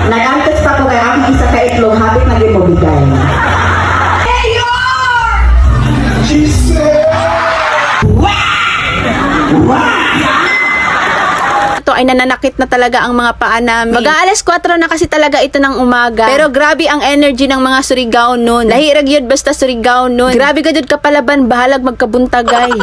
Nag-antes pa ko kay aming isa ka itlog, habit na din mo bigay. She said, Ito ay nananakit na talaga ang mga paa namin. Mag-aalas 4 na kasi talaga ito ng umaga. Pero grabe ang energy ng mga Surigao nun. Lahirag yun basta Surigao nun. Grabe ka dyan kapalaban, bahalag magkabuntagay.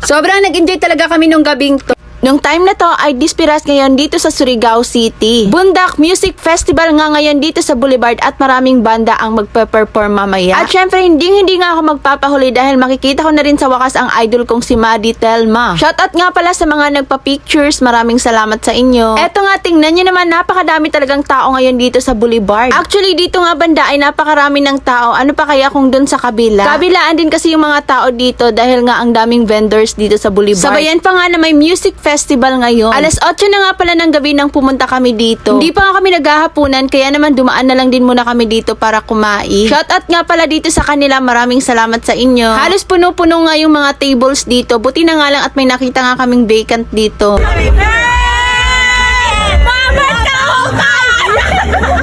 Sobrang nag-enjoy talaga kami nung gabing to. Nung time na to ay dispiras ngayon dito sa Surigao City. Bundak Music Festival nga ngayon dito sa Boulevard at maraming banda ang magpe-perform mamaya. At syempre hindi nga ako magpapahuli dahil makikita ko na rin sa wakas ang idol kong si Maddie Telma. Shoutout nga pala sa mga nagpa-pictures, maraming salamat sa inyo. Eto nga, tingnan nyo naman, napakadami talagang tao ngayon dito sa Boulevard. Actually dito nga banda ay napakarami ng tao. Ano pa kaya kung dun sa kabila? Kabilaan din kasi yung mga tao dito dahil nga ang daming vendors dito sa Boulevard. Sabayan pa nga na may music festival ngayon. Alas 8 na nga pala ng gabi nang pumunta kami dito. Hindi pa nga kami naghahapunan kaya naman dumaan na lang din muna kami dito para kumain. Shoutout nga pala dito sa kanila, maraming salamat sa inyo. Halos puno-puno nga yung mga tables dito. Buti na nga lang at may nakita nga kaming vacant dito.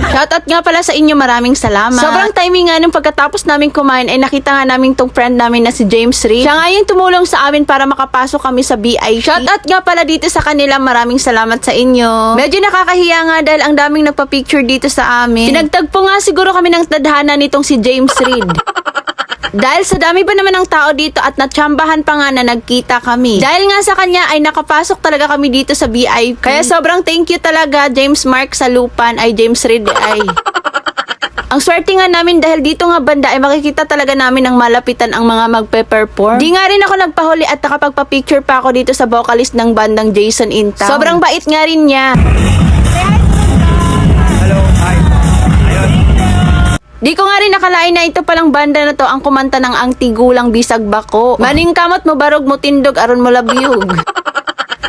Shoutout nga pala sa inyo, maraming salamat. Sobrang timing nga nung pagkatapos namin kumain ay nakita nga namin tong friend namin na si James Reed. Siya nga yung tumulong sa amin para makapasok kami sa BIP. Shoutout nga pala dito sa kanila, maraming salamat sa inyo. Medyo nakakahiya nga dahil ang daming nagpa-picture dito sa amin. Tinagtagpo nga siguro kami ng tadhana nitong si James Reed. Dahil sa dami pa naman ng tao dito at natsambahan pa nga na nagkita kami. Dahil nga sa kanya ay nakapasok talaga kami dito sa VIP. Kaya sobrang thank you talaga James Mark Salupan ay James Reed ay. Ang swerte nga namin dahil dito nga banda ay makikita talaga namin ang malapitan ang mga magpe-perform. Di nga rin ako nagpahuli at nakapagpa-picture pa ako dito sa vocalist ng bandang Jason Intown. Sobrang bait nga rin niya. Di ko nga rin nakalain na ito palang banda na to ang kumanta ng Ang Tigulang Bisag Bako. Maning kamot mo barog mo tindog aron mo labiyog.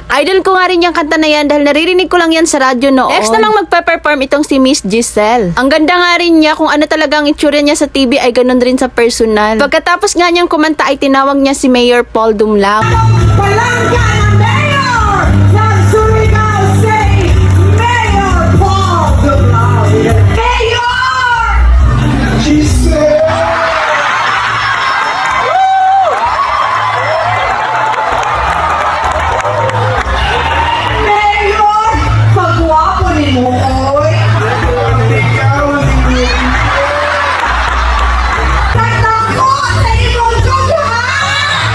Idol ko nga rin yung kanta na yan dahil naririnig ko lang yan sa radyo noon. Next namang magpe-perform itong si Miss Giselle. Ang ganda nga rin niya, kung ano talagang itsura niya sa TV ay ganun rin sa personal. Pagkatapos nga niyang kumanta ay tinawag niya si Mayor Paul Dumlao. Palangka ng Mayor ng Surigao City, Mayor Paul Dumlao. Mayor! She said, Mayor, pagwapo ni mo, oy. Nagtako sa imong sugahan!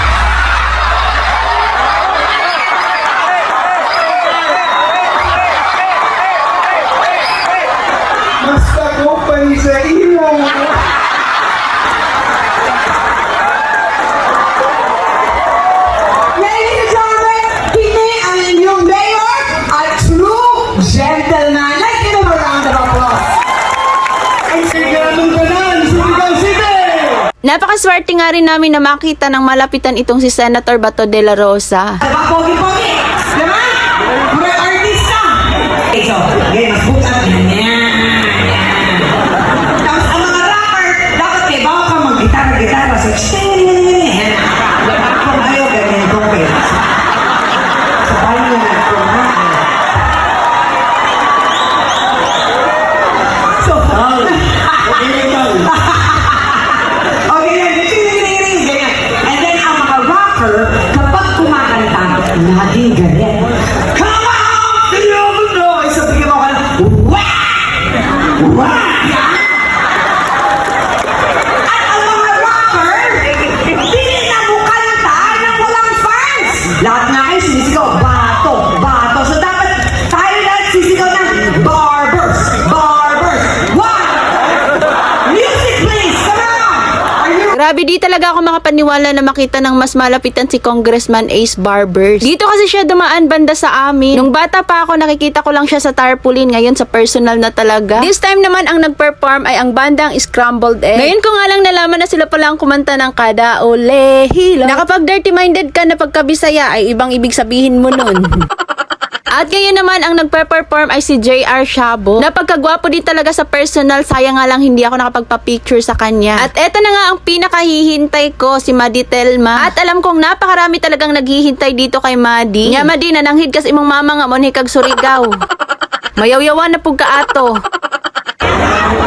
Mas ako pa sa ila. Ladies and gentlemen, kini ang inyong mayor, a true gentleman. Let's give him a round of applause. Ang siganong ganan, Surigao City! Napakaswerte nga rin namin na makita ng malapitan itong si Senator Bato de la Rosa. Pogi-pogi! Diba? Mga artista! Okay, so, okay, mas bukas. Tapos ang mga rapper, dapat kayo bawa ka mag-gitara-gitara. So, kung ayaw, ganyan kong pera. Sa bayo na nagpunan. So, okay, ganyan. And then, ang mga rapper, kapag kumakanta, laging ganyan. Come on! Tignan mo no! Isabihin mo ka na, wah! Wah! At ang mga rapper, hindi na mo kanta ng walang fans! Lahat nga kayo sinisigaw, bato, bato. So dapat tayo lahat sisigaw ng barbers, barbers. One! Music please! Come on! Are you Grabe, di talaga ako makapaniwala na makita ng mas malapitan si Congressman Ace Barbers. Dito kasi siya dumaan banda sa amin. Nung bata pa ako, nakikita ko lang siya sa tarpaulin. Ngayon sa personal na talaga. This time naman ang nag-perform ay ang bandang Scrambled Egg. Ngayon ko nga lang nalaman na sila pala ang kumanta ng Kada Ole Hilo. Nakapag dirty minded ka na pagkabisaya ay ibang ibig sabihin mo nun. At ngayon naman ang nagpe-perform ay si JR Shabo. Napagkagwapo din talaga sa personal, sayang nga lang hindi ako nakapagpa-picture sa kanya. At eto na nga ang pinakahihintay ko, si Maddie Telma. At alam kong napakarami talagang naghihintay dito kay Maddie. Nga Maddie, nananghid kas imong mama nga mo ni kag Surigao. Mayawyawan na pug kaato.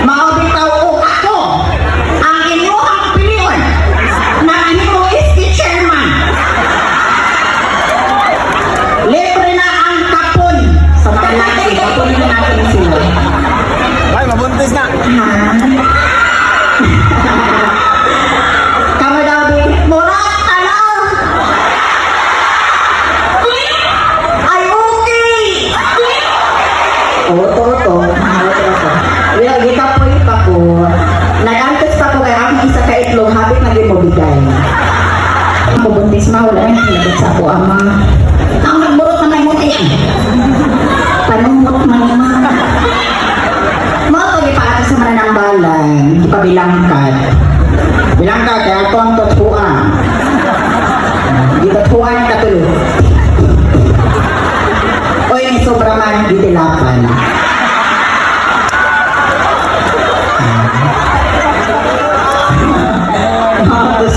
Maubitaw ko ako ang inyong opinion na inyo is the chairman. Libre na ang kapon sa mga laki. Kapunin na natin sila. Ay, mabuntis na. Kami daw din, murat talaw. Ay, okay. Oto. Well, kita po yung ako. Nag-antes pa ko kaya ang isa ka itlog, habit na din mo bigay. Ang kubuntis ma, wala na nilagay sa ako ama. Ang nagburot na may muti. Panumot man yung mga. Mga to, ipaata sa mananang balan, ipabilangkad. Bilangkad, kaya ito ang totpuan. Di totpuan yung katulog. Oy, may sobra man, di tilapan.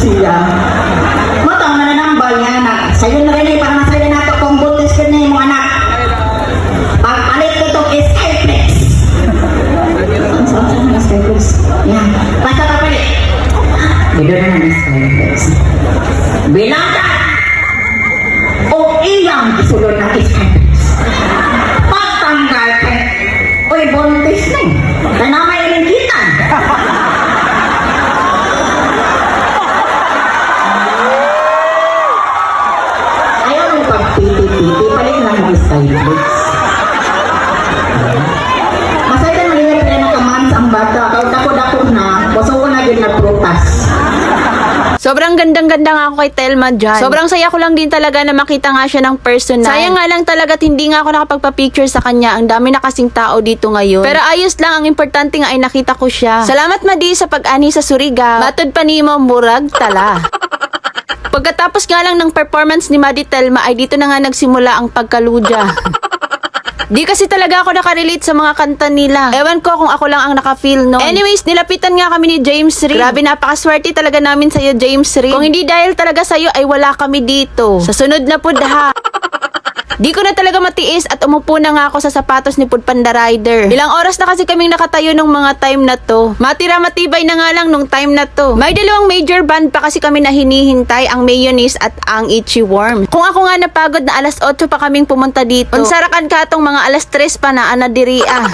Siya. Matang na nanambal niya anak. Sa'yo na rin eh, parang sa'yo na ito kung buntis ka na yung mga anak. Pagpalit ko itong Skyflex. Saan na Skyflex? Yan. Basta papalit. Bigyan na ng Skyflex. Bilang ka! O iyang isulod ng Skyflex. Pagtanggal ka. Uy, buntis na eh. Tanamay rin kita. Pagpiti-piti, palit lang ng Skyflex. Masaya na ngayon na nakamans ang bata. Dako-dako na, baso ko na din na prutas. Sobrang gandang-ganda nga ako kay Telma dyan. Sobrang saya ko lang din talaga na makita nga siya ng personal. Sayang nga lang talaga at hindi nga ako nakapagpa-picture sa kanya. Ang dami na kasing tao dito ngayon. Pero ayos lang, ang importante nga ay nakita ko siya. Salamat Madi sa pag-ani sa Surigao. Matod pa nimo murag tala. Pagkatapos nga lang ng performance ni Madi Telma ay dito na nga nagsimula ang pagkaluja. Di kasi talaga ako nakarelate sa mga kanta nila. Ewan ko kung ako lang ang nakafeel no. Anyways, nilapitan nga kami ni James Reid. Grabe, napakaswerte talaga namin sa'yo, James Reid. Kung hindi dahil talaga sa'yo ay wala kami dito. Sa sunod na po daha. Di ko na talaga matiis at umupo na nga ako sa sapatos ni Pudpanda Rider. Ilang oras na kasi kaming nakatayo nung mga time na to. Matira matibay na nga lang nung time na to. May dalawang major band pa kasi kami na hinihintay, ang Mayonnaise at ang Itchy Worm. Kung ako nga napagod na alas 8 pa kaming pumunta dito. Unsarakan ka tong mga alas 3 pa na anadiria.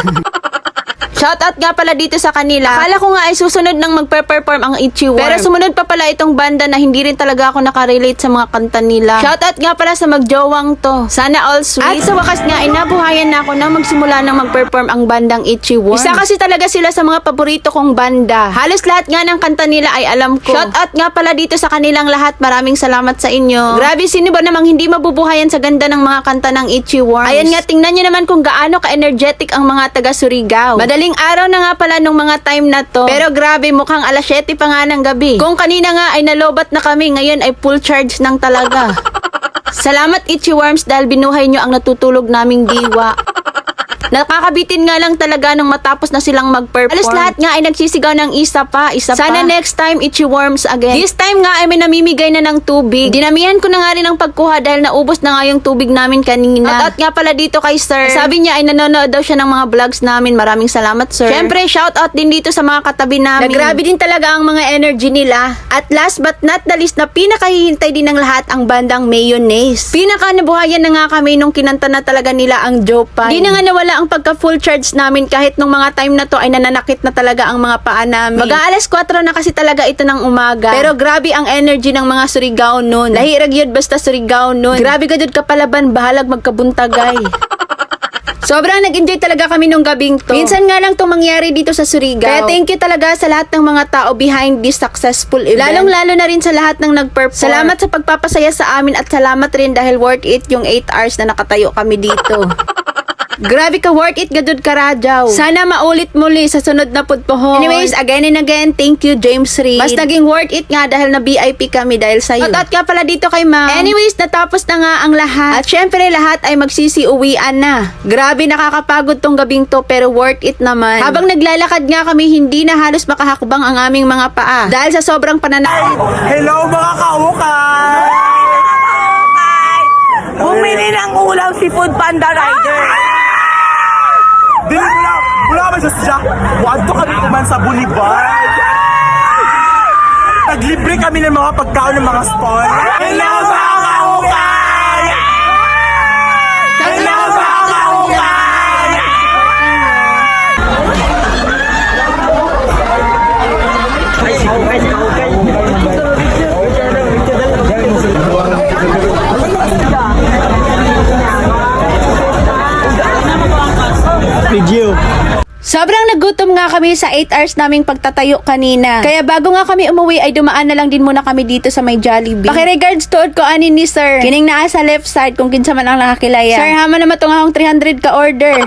Shoutout nga pala dito sa kanila. Akala ko nga ay susunod nang magpe-perform ang Itchy Worm. Pero sumunod pa pala itong banda na hindi rin talaga ako nakarelate sa mga kanta nila. Shoutout nga pala sa magjowang to. Sana all sweet. At sa wakas nga ay nabuhayan na ako na magsimula nang mag-perform ang bandang Itchy Worm. Isa kasi talaga sila sa mga paborito kong banda. Halos lahat nga ng kanta nila ay alam ko. Shoutout nga pala dito sa kanilang lahat. Maraming salamat sa inyo. Grabe, sino ba namang hindi mabubuhayan sa ganda ng mga kanta ng Itchy Worm? Ayan nga, tingnan nyo naman kung gaano ka-energetic ang mga taga Surigao. Madaling araw na nga pala nung mga time na to. Pero grabe, mukhang alas 7 pa nga ng gabi. Kung kanina nga ay nalobat na kami, ngayon ay full charge nang talaga. Salamat Itchy Worms dahil binuhay nyo ang natutulog naming diwa. Nakakabitin nga lang talaga nung matapos na silang mag-perform. Alas lahat nga ay nagsisigaw ng isa pa. Sana next time, Itchy Worms again. This time nga ay may namimigay na ng tubig. Dinamihan ko na nga rin ang pagkuha dahil naubos na nga yung tubig namin kanina. At nga pala dito kay sir. Sabi niya ay nanonood daw siya ng mga vlogs namin. Maraming salamat sir. Syempre, shoutout din dito sa mga katabi namin. Nagrabe din talaga ang mga energy nila. At last but not the least na pinakahihintay din ng lahat ang bandang Mayonnaise. Pinaka nabuhayan na nga kami nung kinanta na talaga nila ang Jopan. Di na nga nawala ang pagka full charge namin kahit nung mga time na to ay nananakit na talaga ang mga paa namin. Mag-aalas 4 na kasi talaga ito ng umaga. Pero grabe ang energy ng mga Surigao nun. Lahirag yun basta Surigao nun. Grabe ka dun kapalaban, bahalag magkabuntagay. Sobrang nag-enjoy talaga kami nung gabing to. Minsan nga lang itong mangyari dito sa Surigao. Kaya thank you talaga sa lahat ng mga tao behind this successful event. Lalong-lalo na rin sa lahat ng nag-perform. Salamat sa pagpapasaya sa amin at salamat rin dahil worth it yung 8 hours na nakatayo kami dito. Grabe ka, worth it gadud ka Radyaw. Sana maulit muli sa sunod na pudpohon. Anyways, again and again, thank you James Reid. Mas naging worth it nga dahil na VIP kami dahil sa'yo. At ka pala dito kay ma'am. Anyways, natapos na nga ang lahat. At syempre lahat ay magsisiuwian na. Grabe, nakakapagod tong gabing to pero worth it naman. Habang naglalakad nga kami, hindi na halos makahakbang ang aming mga paa. Dahil sa sobrang pananakit. Hello mga kaukay! Bumili ng ulam si Food Panda Rider. Dili wala ba siya siya? Wadto kami kuman sa Boulevard. Naglibre kami ng mga pagkaon ng mga stall. Hello mga kahukay! Hello mga kahukay! Video. Sobrang nagutom nga kami sa 8 hours naming pagtatayo kanina. Kaya bago nga kami umuwi ay dumaan na lang din muna kami dito sa may Jollibee. Pakiregards tuod ko ani ni sir. Kining naa sa left side kung kinsa man ang nakakilaya. Sir, hama naman itong akong 300 ka order.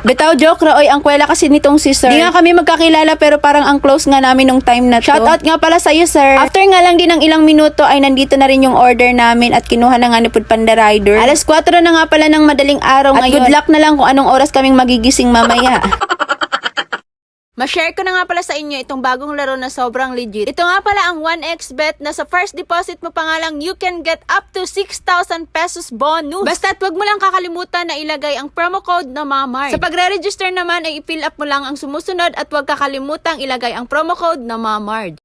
Bitaw joke ra, oy, ang kwela kasi nitong si sir. Di nga kami magkakilala pero parang ang close nga namin nung time na to. Shoutout nga pala sa'yo sir. After nga lang din ng ilang minuto ay nandito na rin yung order namin at kinuha na nga ni Food Panda Rider. Alas 4 na nga pala ng madaling araw at ngayon. Good luck na lang kung anong oras kaming magigising mamaya. Ma-share ko na nga pala sa inyo itong bagong laro na sobrang legit. Ito nga pala ang 1xBet na sa first deposit mo pa nga lang you can get up to 6,000 pesos bonus. Basta't wag mo lang kakalimutan na ilagay ang promo code na MAMARD. Sa pagre-register naman ay i-fill up mo lang ang sumusunod at wag kakalimutang ilagay ang promo code na MAMARD.